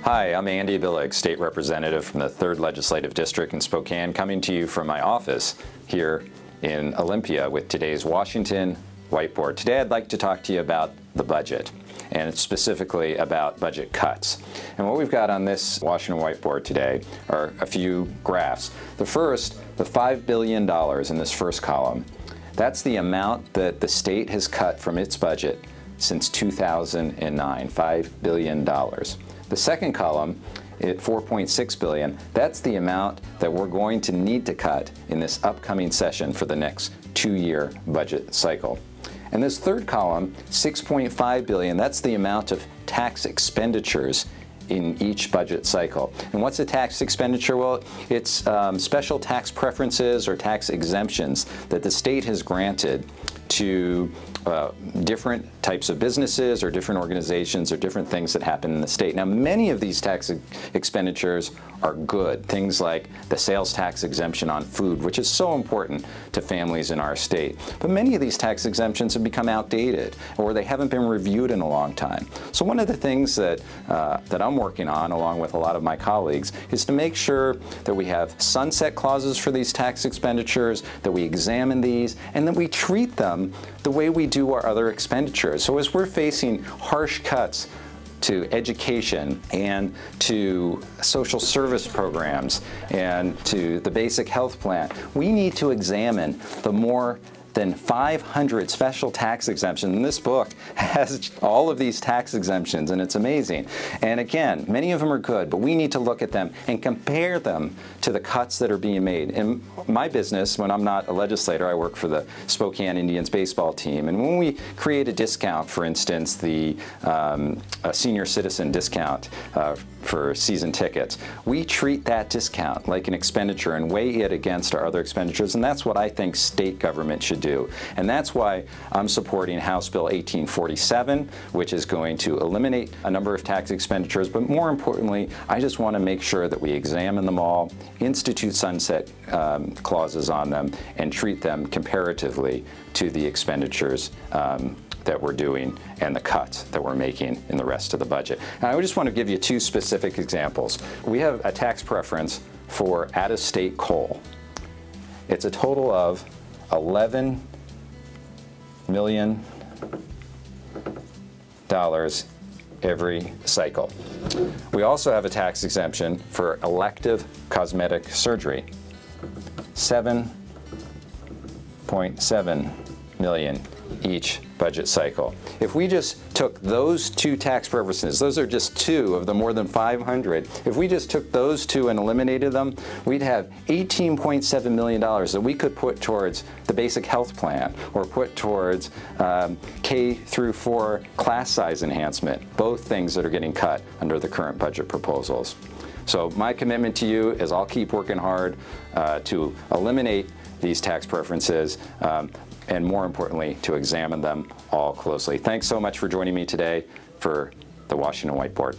Hi, I'm Andy Billig, State Representative from the 3rd Legislative District in Spokane, coming to you from my office here in Olympia with today's Washington Whiteboard. Today I'd like to talk to you about the budget, and specifically about budget cuts. And what we've got on this Washington Whiteboard today are a few graphs. The first, the $5 billion in this first column, that's the amount that the state has cut from its budget since 2009, $5 billion. The second column, at $4.6 billion, that's the amount that we're going to need to cut in this upcoming session for the next 2-year budget cycle. And this third column, $6.5 billion, that's the amount of tax expenditures in each budget cycle. And what's a tax expenditure? Well, it's special tax preferences or tax exemptions that the state has granted to different types of businesses or different organizations or different things that happen in the state. Now, many of these tax expenditures are good. Things like the sales tax exemption on food, which is so important to families in our state. But many of these tax exemptions have become outdated, or they haven't been reviewed in a long time. So one of the things that I'm working on, along with a lot of my colleagues, is to make sure that we have sunset clauses for these tax expenditures, that we examine these, and that we treat them the way we do our other expenditures. So as we're facing harsh cuts to education and to social service programs and to the basic health plan, we need to examine the more than 500 special tax exemptions. And this book has all of these tax exemptions, and it's amazing. And again, many of them are good, but we need to look at them and compare them to the cuts that are being made. In my business, when I'm not a legislator, I work for the Spokane Indians baseball team. And when we create a discount, for instance, the senior citizen discount for season tickets, we treat that discount like an expenditure and weigh it against our other expenditures, and that's what I think state government should do. And that's why I'm supporting House Bill 1847, which is going to eliminate a number of tax expenditures, but more importantly, I just want to make sure that we examine them all, institute sunset clauses on them, and treat them comparatively to the expenditures that we're doing and the cuts that we're making in the rest of the budget. And I just want to give you 2 specific examples. We have a tax preference for out-of-state coal. It's a total of $11 million every cycle. We also have a tax exemption for elective cosmetic surgery, $7.7 million each budget cycle. If we just took those 2 tax preferences, those are just 2 of the more than 500, if we just took those 2 and eliminated them, we'd have $18.7 million that we could put towards the basic health plan or put towards K through 4 class size enhancement, both things that are getting cut under the current budget proposals. So my commitment to you is I'll keep working hard to eliminate these tax preferences, and more importantly, to examine them all closely. Thanks so much for joining me today for the Washington Whiteboard.